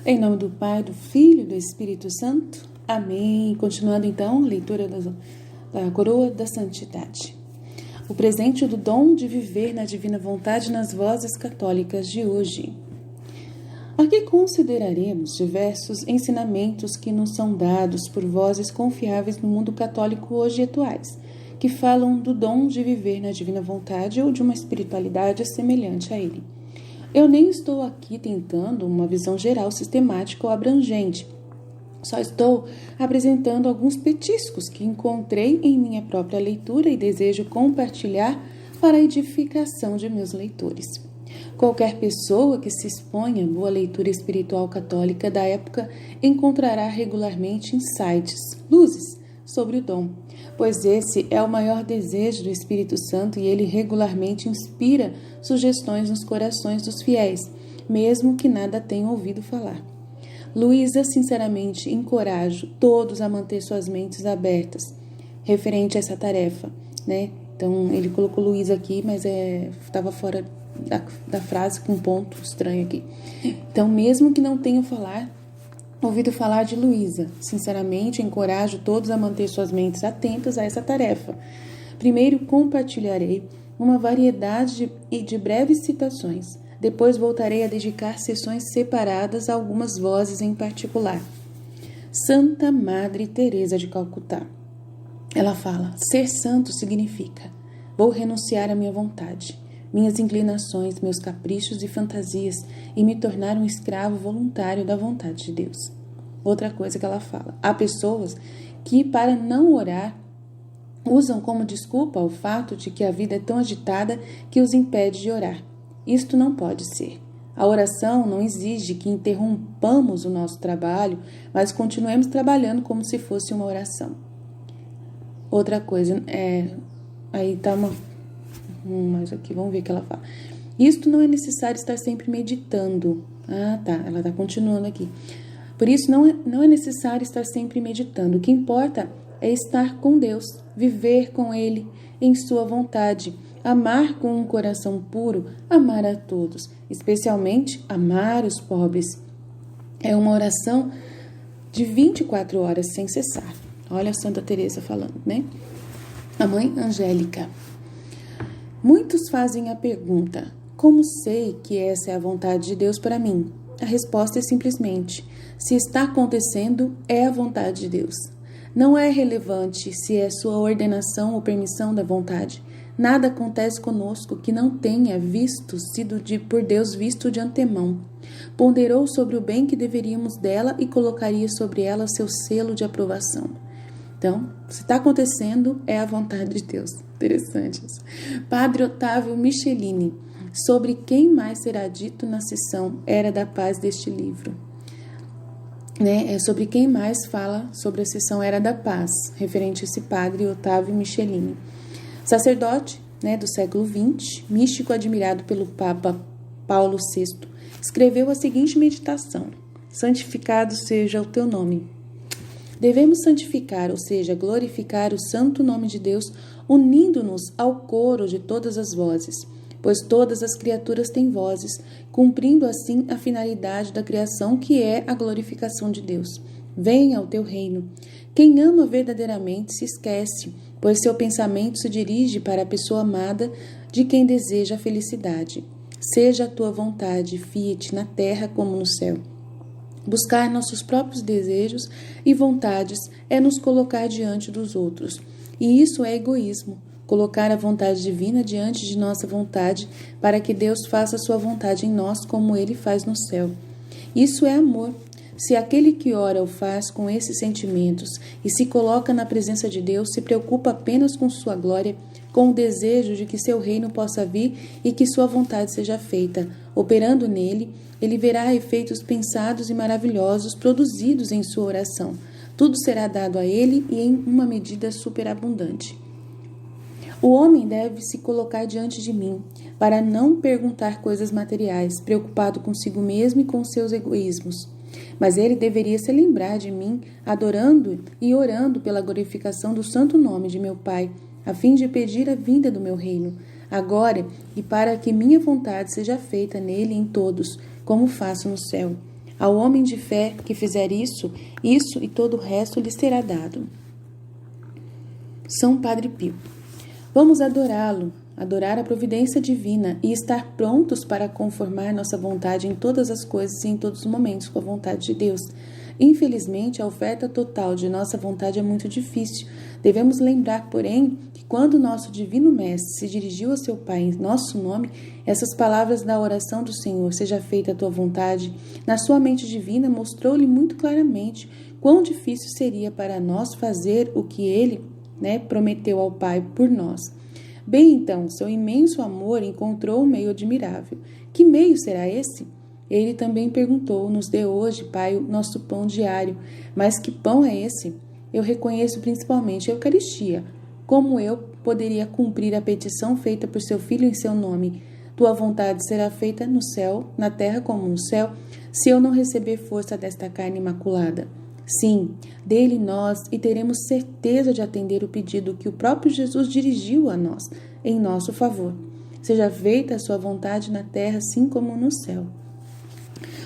Em nome do Pai, do Filho e do Espírito Santo. Amém. Continuando então, leitura da Coroa da Santidade. O presente do dom de viver na divina vontade nas vozes católicas de hoje. Aqui consideraremos diversos ensinamentos que nos são dados por vozes confiáveis no mundo católico hoje atuais, que falam do dom de viver na divina vontade ou de uma espiritualidade semelhante a ele. Eu nem estou aqui tentando uma visão geral, sistemática ou abrangente. Só estou apresentando alguns petiscos que encontrei em minha própria leitura e desejo compartilhar para a edificação de meus leitores. Qualquer pessoa que se exponha à boa leitura espiritual católica da época encontrará regularmente insights, luzes, sobre o dom, pois esse é o maior desejo do Espírito Santo e ele regularmente inspira sugestões nos corações dos fiéis, mesmo que nada tenham ouvido falar. Luísa, sinceramente, encorajo todos a manter suas mentes abertas, referente a essa tarefa, né? Então, ele colocou Luísa aqui, mas estava fora da frase, com um ponto estranho aqui. Então, mesmo que não tenham ouvido falar de Luísa, sinceramente, encorajo todos a manter suas mentes atentas a essa tarefa. Primeiro, compartilharei uma variedade de breves citações. Depois voltarei a dedicar sessões separadas a algumas vozes em particular. Santa Madre Teresa de Calcutá. Ela fala: ser santo significa: vou renunciar à minha vontade, minhas inclinações, meus caprichos e fantasias e me tornar um escravo voluntário da vontade de Deus. Outra coisa que ela fala: há pessoas que, para não orar, usam como desculpa o fato de que a vida é tão agitada que os impede de orar. Isto não pode ser. A oração não exige que interrompamos o nosso trabalho, mas continuemos trabalhando como se fosse uma oração. Outra coisa, aí está mas aqui, vamos ver o que ela fala. Isto não é necessário estar sempre meditando. Ela está continuando aqui. Por isso, não é necessário estar sempre meditando. O que importa é estar com Deus, viver com Ele em sua vontade, amar com um coração puro, amar a todos, especialmente amar os pobres. É uma oração de 24 horas sem cessar. Olha a Santa Teresa falando, né? A Mãe Angélica. Muitos fazem a pergunta: como sei que essa é a vontade de Deus para mim? A resposta é simplesmente: se está acontecendo, é a vontade de Deus. Não é relevante se é sua ordenação ou permissão da vontade. Nada acontece conosco que não tenha sido por Deus visto de antemão. Ponderou sobre o bem que deveríamos dela e colocaria sobre ela seu selo de aprovação. Então, se está acontecendo, é a vontade de Deus. Interessante isso. Padre Otávio Michelini, sobre quem mais será dito na sessão Era da Paz deste livro. É sobre quem mais fala sobre a sessão Era da Paz, referente a esse padre Otávio Michelini. Sacerdote, do século XX, místico admirado pelo Papa Paulo VI, escreveu a seguinte meditação: santificado seja o teu nome. Devemos santificar, ou seja, glorificar o santo nome de Deus, unindo-nos ao coro de todas as vozes, pois todas as criaturas têm vozes, cumprindo assim a finalidade da criação, que é a glorificação de Deus. Venha ao teu reino. Quem ama verdadeiramente se esquece, pois seu pensamento se dirige para a pessoa amada de quem deseja a felicidade. Seja a tua vontade, fiat, na terra como no céu. Buscar nossos próprios desejos e vontades é nos colocar diante dos outros. E isso é egoísmo, colocar a vontade divina diante de nossa vontade para que Deus faça a sua vontade em nós como Ele faz no céu. Isso é amor. Se aquele que ora o faz com esses sentimentos e se coloca na presença de Deus, se preocupa apenas com sua glória, com o desejo de que seu reino possa vir e que sua vontade seja feita, operando nele, ele verá efeitos pensados e maravilhosos produzidos em sua oração. Tudo será dado a ele e em uma medida superabundante. O homem deve se colocar diante de mim, para não perguntar coisas materiais, preocupado consigo mesmo e com seus egoísmos. Mas ele deveria se lembrar de mim, adorando e orando pela glorificação do santo nome de meu Pai, a fim de pedir a vinda do meu reino, agora e para que minha vontade seja feita nele e em todos, como faço no céu. Ao homem de fé que fizer isso e todo o resto lhe será dado. São Padre Pio. Vamos adorá-lo, adorar a providência divina e estar prontos para conformar nossa vontade em todas as coisas e em todos os momentos com a vontade de Deus. Infelizmente, a oferta total de nossa vontade é muito difícil. Devemos lembrar, porém, que quando nosso Divino Mestre se dirigiu a seu Pai em nosso nome, essas palavras da oração do Senhor, seja feita a tua vontade, na sua mente divina mostrou-lhe muito claramente quão difícil seria para nós fazer o que ele, prometeu ao Pai por nós. Bem, então, seu imenso amor encontrou um meio admirável. Que meio será esse? Ele também perguntou: nos dê hoje, Pai, o nosso pão diário. Mas que pão é esse? Eu reconheço principalmente a Eucaristia. Como eu poderia cumprir a petição feita por seu Filho em seu nome? Tua vontade será feita no céu, na terra como no céu, se eu não receber força desta carne imaculada. Sim, dele nós e teremos certeza de atender o pedido que o próprio Jesus dirigiu a nós, em nosso favor. Seja feita a sua vontade na terra, assim como no céu.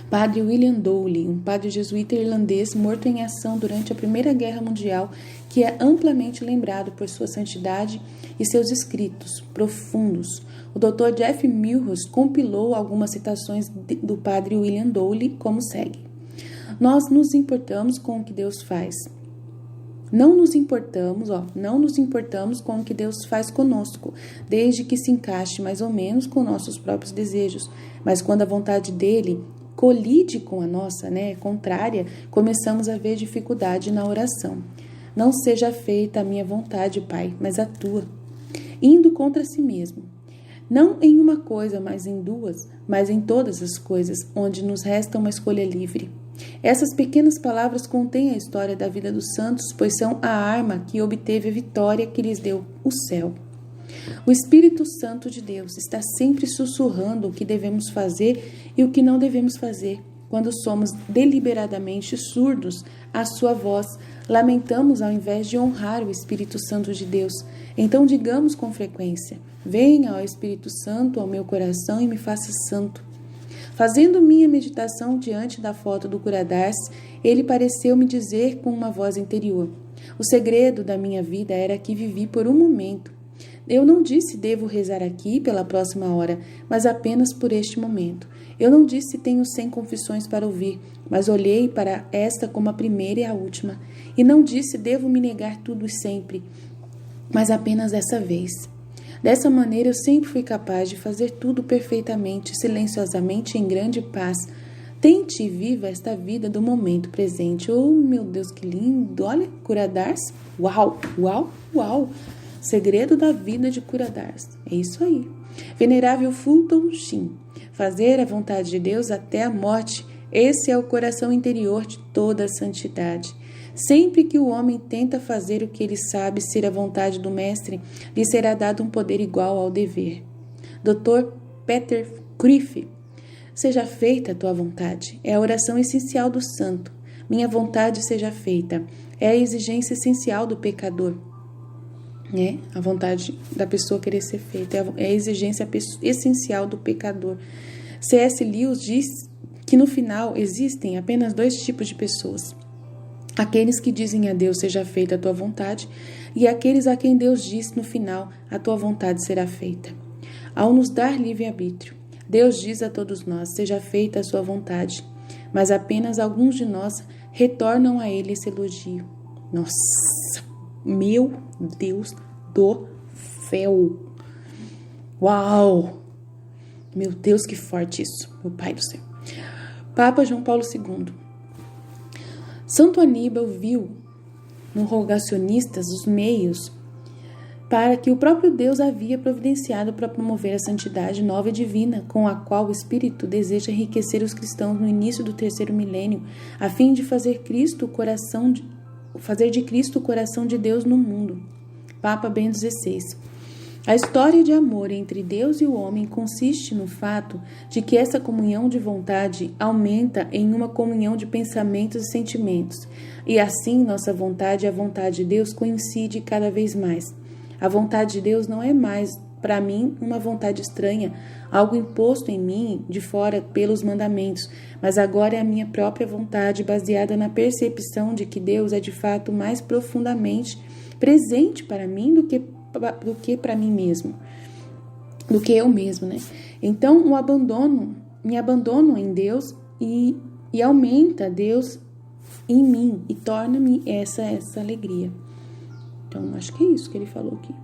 Padre William Dowley, um padre jesuíta irlandês morto em ação durante a Primeira Guerra Mundial, que é amplamente lembrado por sua santidade e seus escritos profundos. O Dr. Jeff Mills compilou algumas citações do padre William Dowley como segue. Nós nos importamos com o que Deus faz. Não nos importamos com o que Deus faz conosco, desde que se encaixe mais ou menos com nossos próprios desejos. Mas quando a vontade dele colide com a nossa, contrária, começamos a ver dificuldade na oração. Não seja feita a minha vontade, Pai, mas a tua. Indo contra si mesmo. Não em uma coisa, mas em duas, mas em todas as coisas, onde nos resta uma escolha livre. Essas pequenas palavras contêm a história da vida dos santos, pois são a arma que obteve a vitória que lhes deu o céu. O Espírito Santo de Deus está sempre sussurrando o que devemos fazer e o que não devemos fazer. Quando somos deliberadamente surdos à sua voz, lamentamos ao invés de honrar o Espírito Santo de Deus. Então digamos com frequência: venha, ó Espírito Santo, ao meu coração e me faça santo. Fazendo minha meditação diante da foto do Cura-d'Ars, ele pareceu me dizer com uma voz interior: o segredo da minha vida era que vivi por um momento. Eu não disse devo rezar aqui pela próxima hora, mas apenas por este momento. Eu não disse tenho 100 confissões para ouvir, mas olhei para esta como a primeira e a última. E não disse devo me negar tudo e sempre, mas apenas dessa vez. Dessa maneira eu sempre fui capaz de fazer tudo perfeitamente, silenciosamente, em grande paz. Tente e viva esta vida do momento presente. Oh, meu Deus, que lindo! Olha, Cura-d'Ars. Uau, uau, uau! Segredo da vida de Cura-d'Ars. É isso aí. Venerável Fulton Sheen. Fazer a vontade de Deus até a morte. Esse é o coração interior de toda a santidade. Sempre que o homem tenta fazer o que ele sabe ser a vontade do Mestre, lhe será dado um poder igual ao dever. Dr. Peter Criff. Seja feita a tua vontade. É a oração essencial do santo. Minha vontade seja feita. É a exigência essencial do pecador. A vontade da pessoa querer ser feita. É a exigência essencial do pecador. C.S. Lewis diz que no final existem apenas 2 tipos de pessoas. Aqueles que dizem a Deus seja feita a tua vontade e aqueles a quem Deus diz no final a tua vontade será feita. Ao nos dar livre-arbítrio, Deus diz a todos nós seja feita a sua vontade, mas apenas alguns de nós retornam a ele esse elogio. Nossa, meu Deus do céu! Uau! Meu Deus, que forte isso, meu Pai do céu. Papa João Paulo II. Santo Aníbal viu no rogacionistas os meios para que o próprio Deus havia providenciado para promover a santidade nova e divina, com a qual o Espírito deseja enriquecer os cristãos no início do 3º milênio, a fim de fazer de Cristo o coração de Deus no mundo. Papa Bento XVI. A história de amor entre Deus e o homem consiste no fato de que essa comunhão de vontade aumenta em uma comunhão de pensamentos e sentimentos, e assim nossa vontade e a vontade de Deus coincidem cada vez mais. A vontade de Deus não é mais para mim uma vontade estranha, algo imposto em mim de fora pelos mandamentos, mas agora é a minha própria vontade, baseada na percepção de que Deus é de fato mais profundamente presente para mim do que para mim mesmo, do que eu mesmo, né? Então, me abandono em Deus e aumenta Deus em mim e torna-me essa alegria. Então, acho que é isso que ele falou aqui.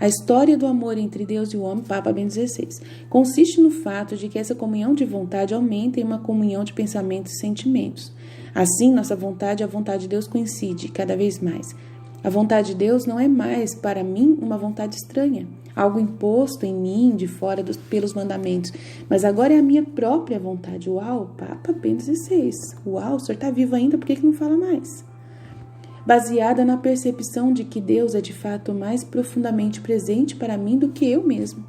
A história do amor entre Deus e o homem, Papa Bento XVI, consiste no fato de que essa comunhão de vontade aumenta em uma comunhão de pensamentos e sentimentos. Assim, nossa vontade e a vontade de Deus coincidem cada vez mais. A vontade de Deus não é mais, para mim, uma vontade estranha, algo imposto em mim de fora pelos mandamentos, mas agora é a minha própria vontade. Uau, Papa Bento XVI. Uau, o senhor está vivo ainda, por que não fala mais? Baseada na percepção de que Deus é de fato mais profundamente presente para mim do que eu mesmo.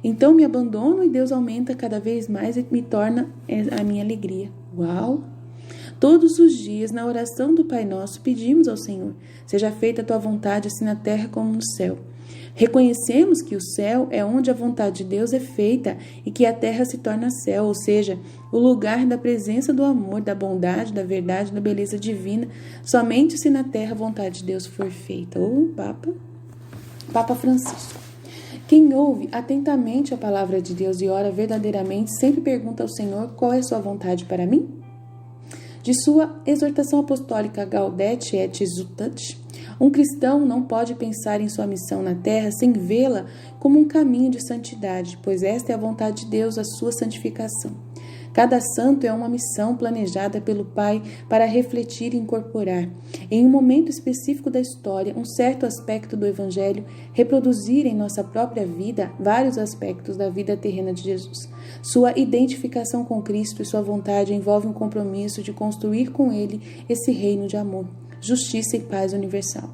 Então me abandono e Deus aumenta cada vez mais e me torna a minha alegria. Uau! Todos os dias, na oração do Pai Nosso, pedimos ao Senhor: seja feita a tua vontade, assim na terra como no céu. Reconhecemos que o céu é onde a vontade de Deus é feita e que a terra se torna céu, ou seja, o lugar da presença do amor, da bondade, da verdade, da beleza divina, somente se na terra a vontade de Deus for feita. Ou Papa Francisco. Quem ouve atentamente a palavra de Deus e ora verdadeiramente sempre pergunta ao Senhor: qual é a sua vontade para mim? De sua exortação apostólica Gaudete et Exsultate, um cristão não pode pensar em sua missão na terra sem vê-la como um caminho de santidade, pois esta é a vontade de Deus, a sua santificação. Cada santo é uma missão planejada pelo Pai para refletir e incorporar, em um momento específico da história, um certo aspecto do Evangelho, reproduzir em nossa própria vida vários aspectos da vida terrena de Jesus. Sua identificação com Cristo e sua vontade envolve um compromisso de construir com Ele esse reino de amor, justiça e paz universal.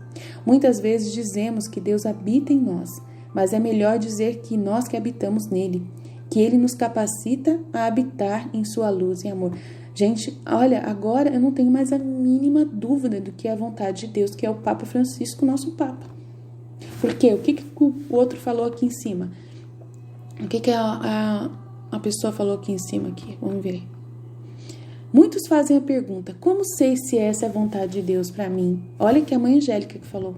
Muitas vezes dizemos que Deus habita em nós, mas é melhor dizer que nós que habitamos nele, que Ele nos capacita a habitar em sua luz e amor. Gente, olha, agora eu não tenho mais a mínima dúvida do que é a vontade de Deus, que é o Papa Francisco, nosso Papa. Por quê? O que o outro falou aqui em cima? O que a pessoa falou aqui em cima? Aqui? Vamos ver. Muitos fazem a pergunta: como sei se essa é a vontade de Deus para mim? Olha que a mãe Angélica que falou.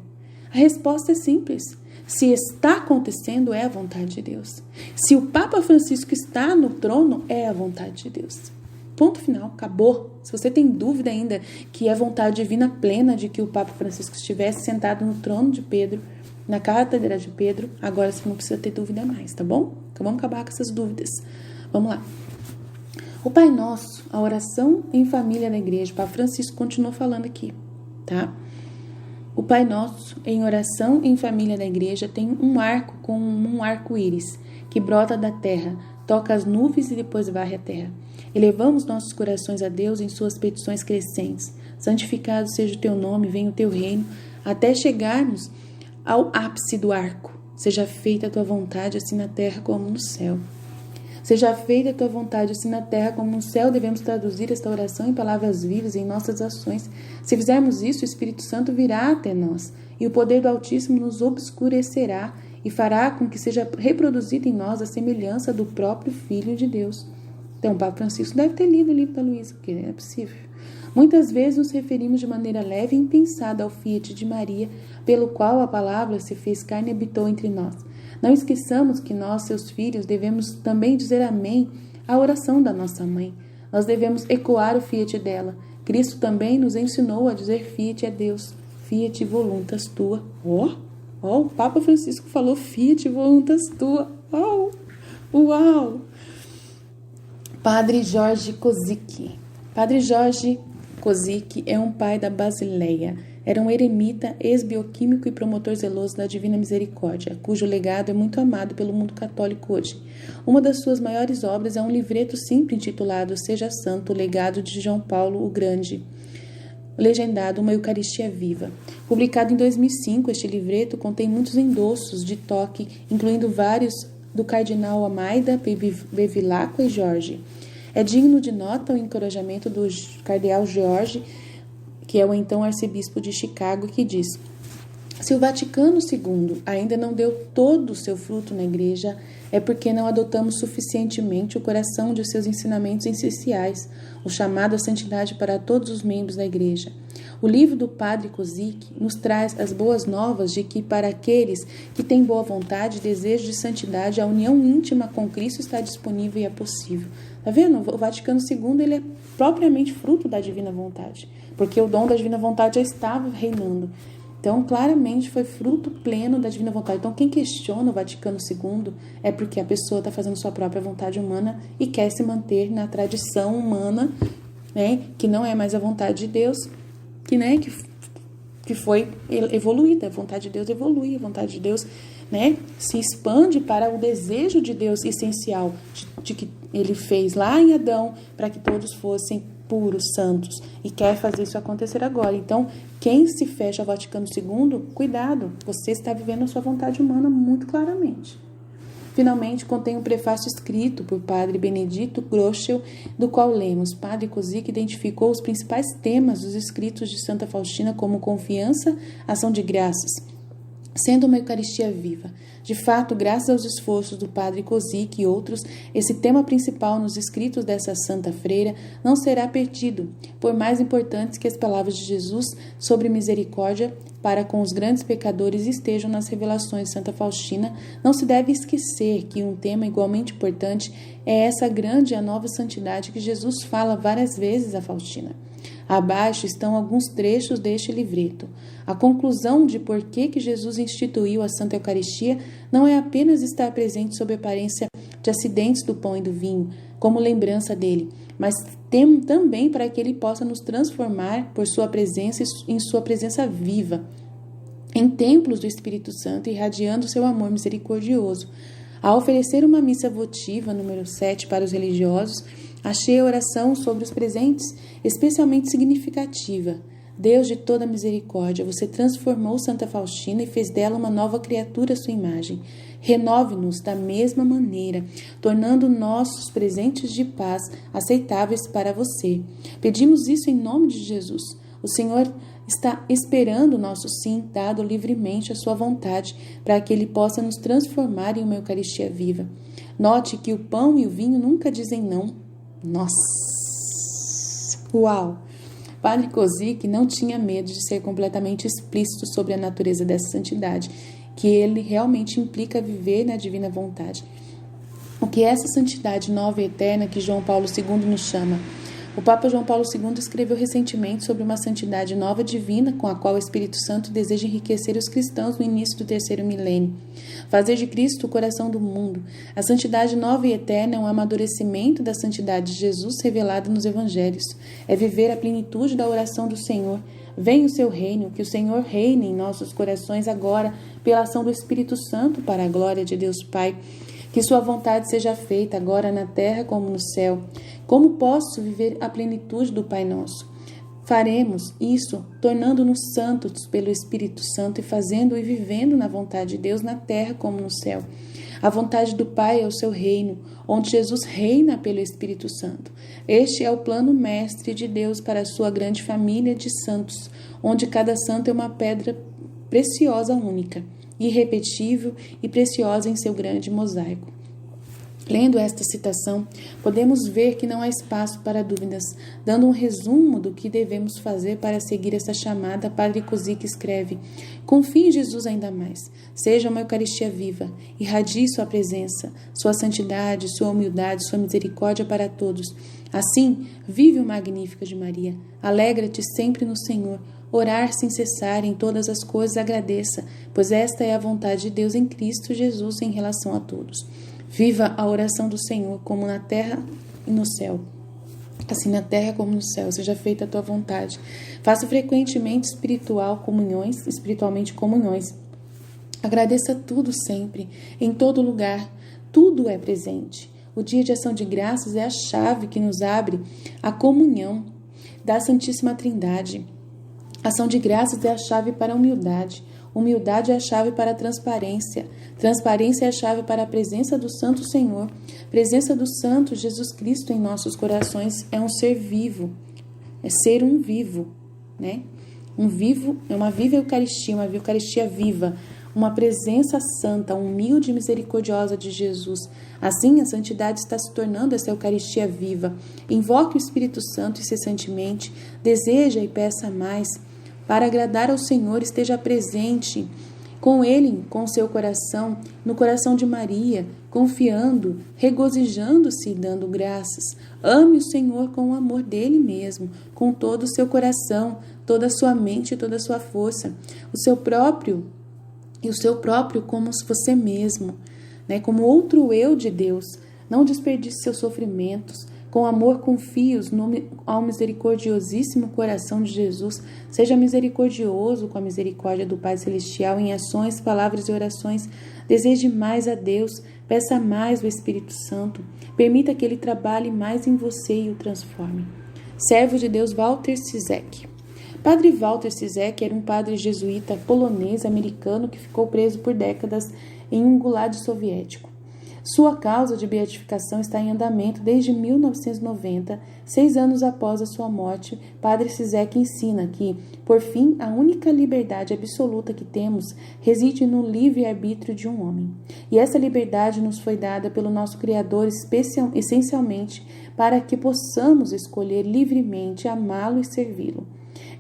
A resposta é simples. Se está acontecendo, é a vontade de Deus. Se o Papa Francisco está no trono, é a vontade de Deus. Ponto final, acabou. Se você tem dúvida ainda que é vontade divina plena de que o Papa Francisco estivesse sentado no trono de Pedro, na cátedra de Pedro, agora você não precisa ter dúvida mais, tá bom? Vamos acabar com essas dúvidas. Vamos lá. O Pai Nosso, a oração em família na igreja, o Papa Francisco continuou falando aqui, tá? O Pai Nosso, em oração em família da igreja, tem um arco com um arco-íris que brota da terra, toca as nuvens e depois varre a terra. Elevamos nossos corações a Deus em suas petições crescentes. Santificado seja o teu nome, venha o teu reino, até chegarmos ao ápice do arco. Seja feita a tua vontade, assim na terra como no céu. Seja feita a tua vontade, assim na terra como no céu. Devemos traduzir esta oração em palavras vivas em nossas ações. Se fizermos isso, o Espírito Santo virá até nós, e o poder do Altíssimo nos obscurecerá e fará com que seja reproduzida em nós a semelhança do próprio Filho de Deus. Então, o Papa Francisco deve ter lido o livro da Luísa, porque é possível. Muitas vezes nos referimos de maneira leve e impensada ao Fiat de Maria, pelo qual a palavra se fez carne e habitou entre nós. Não esqueçamos que nós, seus filhos, devemos também dizer amém à oração da nossa mãe. Nós devemos ecoar o Fiat dela. Cristo também nos ensinou a dizer Fiat a Deus. Fiat voluntas tua. O Papa Francisco falou Fiat voluntas tua. Uau! Padre Jorge Kozik. Padre Jorge Kozik é um pai da Basileia. Era um eremita, ex-bioquímico e promotor zeloso da Divina Misericórdia, cujo legado é muito amado pelo mundo católico hoje. Uma das suas maiores obras é um livreto simples intitulado Seja Santo, o legado de João Paulo o Grande, legendado Uma Eucaristia Viva. Publicado em 2005, este livreto contém muitos endossos de toque, incluindo vários do cardeal Almeida, Bevilacqua e Jorge. É digno de nota o encorajamento do cardeal George, que é o então arcebispo de Chicago, que diz: Se o Vaticano II ainda não deu todo o seu fruto na Igreja, é porque não adotamos suficientemente o coração de seus ensinamentos essenciais, o chamado à santidade para todos os membros da Igreja. O livro do Padre Kozik nos traz as boas novas de que, para aqueles que têm boa vontade e desejo de santidade, a união íntima com Cristo está disponível e é possível. Tá vendo? O Vaticano II ele é propriamente fruto da divina vontade, porque o dom da divina vontade já estava reinando. Então, claramente, foi fruto pleno da divina vontade. Então, quem questiona o Vaticano II é porque a pessoa está fazendo sua própria vontade humana e quer se manter na tradição humana, né, que não é mais a vontade de Deus, que foi evoluída. A vontade de Deus evolui, a vontade de Deus, né, se expande para o desejo de Deus essencial, de que ele fez lá em Adão, para que todos fossem puros, santos, e quer fazer isso acontecer agora. Então, quem se fecha ao Vaticano II, cuidado, você está vivendo a sua vontade humana muito claramente. Finalmente, contém um prefácio escrito por Padre Benedito Groschel, do qual lemos: Padre Kozik identificou os principais temas dos escritos de Santa Faustina como confiança, ação de graças, sendo uma Eucaristia viva. De fato, graças aos esforços do Padre Kozik e outros, esse tema principal nos escritos dessa santa freira não será perdido, por mais importantes que as palavras de Jesus sobre misericórdia para com os grandes pecadores estejam nas revelações de Santa Faustina. Não se deve esquecer que um tema igualmente importante é essa grande e a nova santidade que Jesus fala várias vezes a Faustina. Abaixo estão alguns trechos deste livreto. A conclusão de por que Jesus instituiu a Santa Eucaristia não é apenas estar presente sob a aparência de acidentes do pão e do vinho, como lembrança dele, mas também para que ele possa nos transformar por sua presença em sua presença viva, em templos do Espírito Santo, irradiando seu amor misericordioso. Ao oferecer uma missa votiva, número 7, para os religiosos, achei a oração sobre os presentes especialmente significativa. Deus de toda misericórdia, você transformou Santa Faustina e fez dela uma nova criatura à sua imagem. Renove-nos da mesma maneira, tornando nossos presentes de paz aceitáveis para você. Pedimos isso em nome de Jesus. O Senhor está esperando o nosso sim, dado livremente à sua vontade, para que Ele possa nos transformar em uma Eucaristia viva. Note que o pão e o vinho nunca dizem não. Nossa! Uau! Padre Kozik não tinha medo de ser completamente explícito sobre a natureza dessa santidade, que ele realmente implica viver na divina vontade. O que é essa santidade nova e eterna que João Paulo II nos chama? O Papa João Paulo II escreveu recentemente sobre uma santidade nova divina com a qual o Espírito Santo deseja enriquecer os cristãos no início do terceiro milênio. Fazer de Cristo o coração do mundo. A santidade nova e eterna é um amadurecimento da santidade de Jesus revelada nos Evangelhos. É viver a plenitude da oração do Senhor. Venha o seu reino, que o Senhor reine em nossos corações agora, pela ação do Espírito Santo, para a glória de Deus Pai. Que sua vontade seja feita agora na terra como no céu. Como posso viver a plenitude do Pai Nosso? Faremos isso tornando-nos santos pelo Espírito Santo e fazendo e vivendo na vontade de Deus na terra como no céu. A vontade do Pai é o seu reino, onde Jesus reina pelo Espírito Santo. Este é o plano mestre de Deus para a sua grande família de santos, onde cada santo é uma pedra preciosa única, irrepetível e preciosa em seu grande mosaico. Lendo esta citação, podemos ver que não há espaço para dúvidas. Dando um resumo do que devemos fazer para seguir essa chamada, Padre Kozik escreve: confie em Jesus ainda mais. Seja uma Eucaristia viva. Irradie sua presença, sua santidade, sua humildade, sua misericórdia para todos. Assim, vive o Magnífica de Maria. Alegra-te sempre no Senhor. Orar sem cessar, em todas as coisas agradeça, pois esta é a vontade de Deus em Cristo Jesus em relação a todos. Viva a oração do Senhor, como na terra e no céu. Assim na terra como no céu, seja feita a tua vontade. Faça frequentemente espiritualmente comunhões. Agradeça tudo sempre, em todo lugar. Tudo é presente. O dia de ação de graças é a chave que nos abre a comunhão da Santíssima Trindade. Ação de graças é a chave para a humildade. Humildade é a chave para a transparência. Transparência é a chave para a presença do Santo Senhor. Presença do Santo Jesus Cristo em nossos corações é um ser vivo. É ser um vivo, né? uma viva Eucaristia, uma Eucaristia viva, uma presença santa, humilde e misericordiosa de Jesus. Assim, a santidade está se tornando essa Eucaristia viva. Invoque o Espírito Santo incessantemente, deseja e peça mais. Para agradar ao Senhor, esteja presente com Ele, com seu coração, no coração de Maria, confiando, regozijando-se e dando graças. Ame o Senhor com o amor dele mesmo, com todo o seu coração, toda a sua mente e toda a sua força. O seu próprio como se você mesmo, né? Como outro eu de Deus. Não desperdice seus sofrimentos. Com amor confie-os ao misericordiosíssimo coração de Jesus. Seja misericordioso com a misericórdia do Pai Celestial em ações, palavras e orações. Deseje mais a Deus. Peça mais o Espírito Santo. Permita que Ele trabalhe mais em você e o transforme. Servo de Deus Walter Cizek. Padre Walter Cizek era um padre jesuíta polonês-americano que ficou preso por décadas em um gulag soviético. Sua causa de beatificação está em andamento desde 1990, 6 anos após a sua morte. Padre Cizek ensina que, por fim, a única liberdade absoluta que temos reside no livre-arbítrio de um homem. E essa liberdade nos foi dada pelo nosso Criador essencialmente para que possamos escolher livremente amá-lo e servi-lo.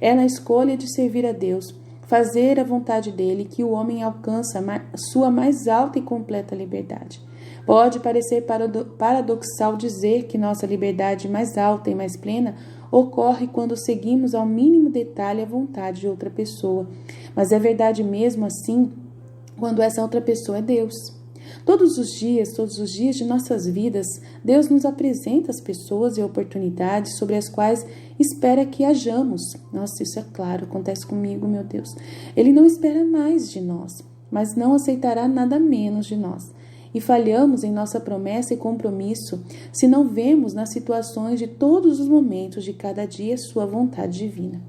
É na escolha de servir a Deus, fazer a vontade dele, que o homem alcança sua mais alta e completa liberdade. Pode parecer paradoxal dizer que nossa liberdade mais alta e mais plena ocorre quando seguimos ao mínimo detalhe a vontade de outra pessoa, mas é verdade mesmo assim quando essa outra pessoa é Deus. Todos os dias de nossas vidas, Deus nos apresenta as pessoas e oportunidades sobre as quais espera que hajamos. Nossa, isso é claro, acontece comigo, meu Deus. Ele não espera mais de nós, mas não aceitará nada menos de nós. E falhamos em nossa promessa e compromisso se não vemos nas situações de todos os momentos de cada dia sua vontade divina.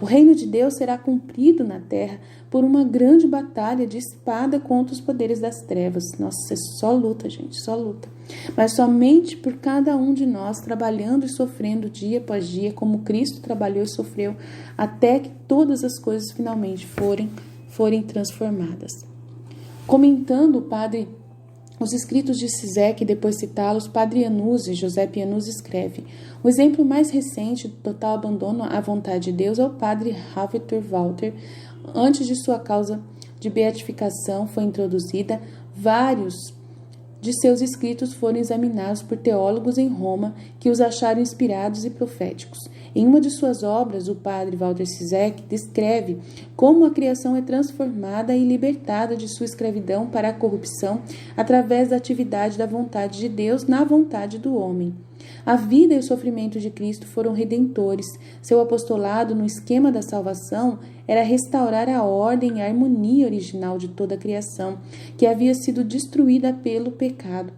O reino de Deus será cumprido na terra por uma grande batalha de espada contra os poderes das trevas. Nossa, é só luta, gente, só luta. Mas somente por cada um de nós trabalhando e sofrendo dia após dia, como Cristo trabalhou e sofreu, até que todas as coisas finalmente forem transformadas. Comentando os escritos de Cizek e depois citá-los, Padre Iannuzzi, José Iannuzzi escreve: o exemplo mais recente do total abandono à vontade de Deus é o Padre Walter Walter. Antes de sua causa de beatificação foi introduzida, vários de seus escritos foram examinados por teólogos em Roma que os acharam inspirados e proféticos. Em uma de suas obras, o padre Walter Cizek descreve como a criação é transformada e libertada de sua escravidão para a corrupção através da atividade da vontade de Deus na vontade do homem. A vida e o sofrimento de Cristo foram redentores. Seu apostolado no esquema da salvação era restaurar a ordem e a harmonia original de toda a criação, que havia sido destruída pelo pecado.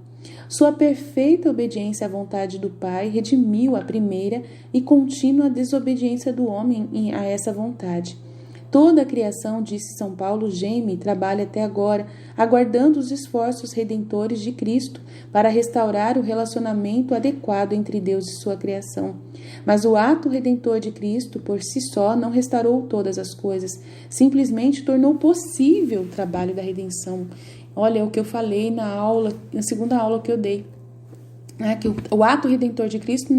Sua perfeita obediência à vontade do Pai redimiu a primeira e contínua desobediência do homem a essa vontade. Toda a criação, disse São Paulo, geme e trabalha até agora, aguardando os esforços redentores de Cristo para restaurar o relacionamento adequado entre Deus e sua criação. Mas o ato redentor de Cristo, por si só, não restaurou todas as coisas, simplesmente tornou possível o trabalho da redenção. Olha, é o que eu falei na segunda aula que eu dei. Que o ato redentor de Cristo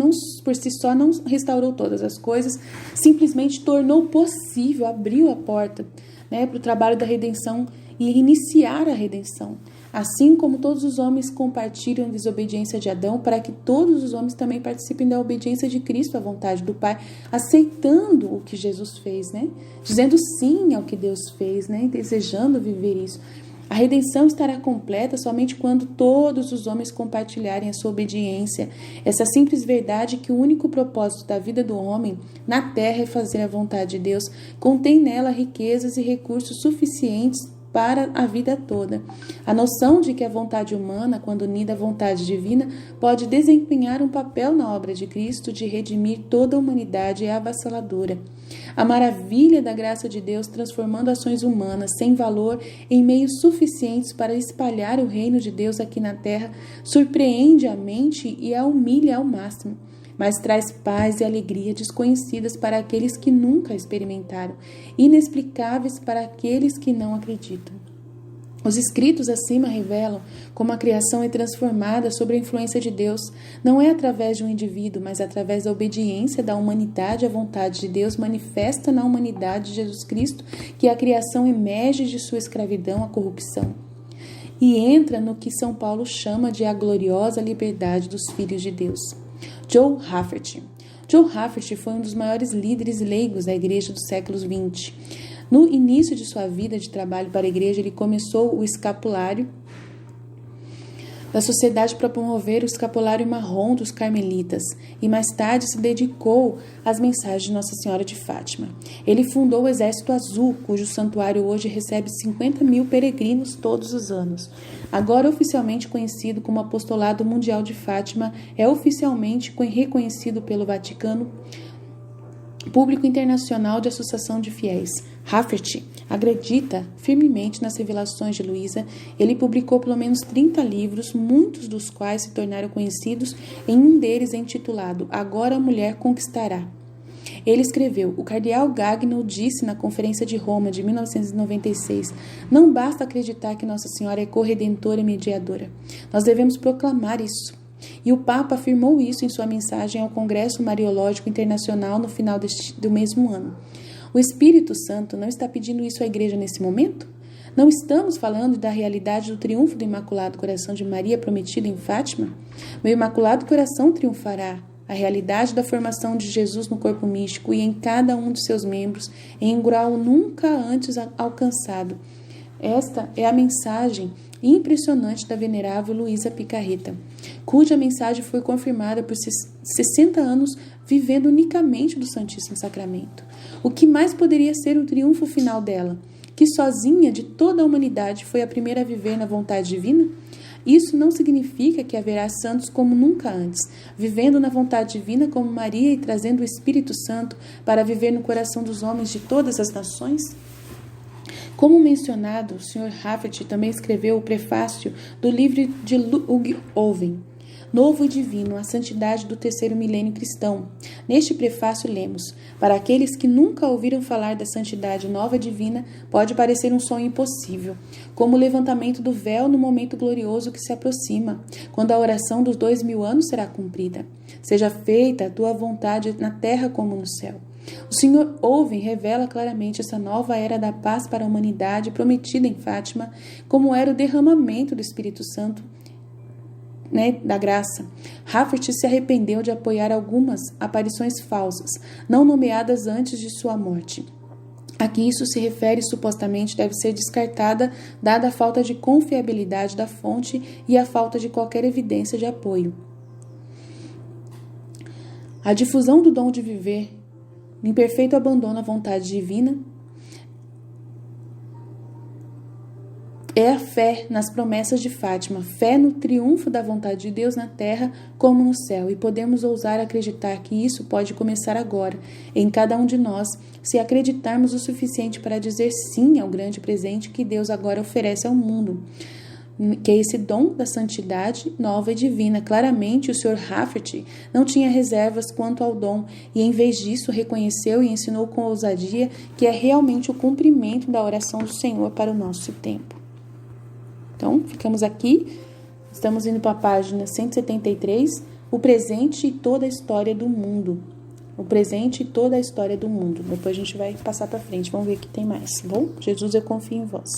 por si só não restaurou todas as coisas, simplesmente tornou possível, abriu a porta para o trabalho da redenção e iniciar a redenção. Assim como todos os homens compartilham a desobediência de Adão, para que todos os homens também participem da obediência de Cristo à vontade do Pai, aceitando o que Jesus fez, dizendo sim ao que Deus fez, desejando viver isso. A redenção estará completa somente quando todos os homens compartilharem a sua obediência. Essa simples verdade que o único propósito da vida do homem na terra é fazer a vontade de Deus, contém nela riquezas e recursos suficientes para a vida toda. A noção de que a vontade humana, quando unida à vontade divina, pode desempenhar um papel na obra de Cristo de redimir toda a humanidade é avassaladora. A maravilha da graça de Deus transformando ações humanas sem valor em meios suficientes para espalhar o reino de Deus aqui na terra surpreende a mente e a humilha ao máximo. mas traz paz e alegria desconhecidas para aqueles que nunca experimentaram, inexplicáveis para aqueles que não acreditam. Os escritos acima revelam como a criação é transformada sob a influência de Deus. Não é através de um indivíduo, mas através da obediência da humanidade à vontade de Deus manifesta na humanidade de Jesus Cristo que a criação emerge de sua escravidão à corrupção e entra no que São Paulo chama de a gloriosa liberdade dos filhos de Deus. Joe Rafferty. Joe Rafferty foi um dos maiores líderes leigos da igreja dos séculos XX. No início de sua vida de trabalho para a igreja, ele começou o escapulário da sociedade para promover o escapulário marrom dos carmelitas e mais tarde se dedicou às mensagens de Nossa Senhora de Fátima. Ele fundou o Exército Azul, cujo santuário hoje recebe 50 mil peregrinos todos os anos. Agora oficialmente conhecido como Apostolado Mundial de Fátima, é oficialmente reconhecido pelo Vaticano Público Internacional de Associação de Fiéis. Rafferty acredita firmemente nas revelações de Luísa. Ele publicou pelo menos 30 livros, muitos dos quais se tornaram conhecidos. Em um deles é intitulado Agora a Mulher Conquistará. Ele escreveu: o cardeal Gagnon disse na Conferência de Roma de 1996, não basta acreditar que Nossa Senhora é corredentora e mediadora. Nós devemos proclamar isso. E o Papa afirmou isso em sua mensagem ao Congresso Mariológico Internacional no final do mesmo ano. O Espírito Santo não está pedindo isso à Igreja nesse momento? Não estamos falando da realidade do triunfo do Imaculado Coração de Maria prometido em Fátima? Meu Imaculado Coração triunfará. A realidade da formação de Jesus no corpo místico e em cada um de seus membros em um grau nunca antes alcançado. Esta é a mensagem impressionante da venerável Luísa Picarreta, cuja mensagem foi confirmada por 60 anos vivendo unicamente do Santíssimo Sacramento. O que mais poderia ser o triunfo final dela, que sozinha de toda a humanidade foi a primeira a viver na vontade divina? Isso não significa que haverá santos como nunca antes, vivendo na vontade divina como Maria e trazendo o Espírito Santo para viver no coração dos homens de todas as nações? Como mencionado, o Sr. Rafferty também escreveu o prefácio do livro de Hugh Owen, Novo e Divino, a Santidade do Terceiro Milênio Cristão. Neste prefácio lemos: para aqueles que nunca ouviram falar da santidade nova e divina, pode parecer um sonho impossível, como o levantamento do véu no momento glorioso que se aproxima, quando a oração dos 2000 anos será cumprida. Seja feita a tua vontade na terra como no céu. O Sr. Owen revela claramente essa nova era da paz para a humanidade prometida em Fátima, como era o derramamento do Espírito Santo, da graça. Rafferty se arrependeu de apoiar algumas aparições falsas, não nomeadas antes de sua morte. A que isso se refere supostamente deve ser descartada, dada a falta de confiabilidade da fonte e a falta de qualquer evidência de apoio. A difusão do dom de viver em perfeito abandono à vontade divina é a fé nas promessas de Fátima, fé no triunfo da vontade de Deus na terra como no céu, e podemos ousar acreditar que isso pode começar agora, em cada um de nós, se acreditarmos o suficiente para dizer sim ao grande presente que Deus agora oferece ao mundo, que é esse dom da santidade nova e divina. Claramente o Sr. Rafferty não tinha reservas quanto ao dom e, em vez disso, reconheceu e ensinou com ousadia que é realmente o cumprimento da oração do Senhor para o nosso tempo. Então, ficamos aqui, estamos indo para a página 173, o presente e toda a história do mundo. O presente e toda a história do mundo. Depois a gente vai passar para frente, vamos ver o que tem mais, tá bom? Jesus, eu confio em vós.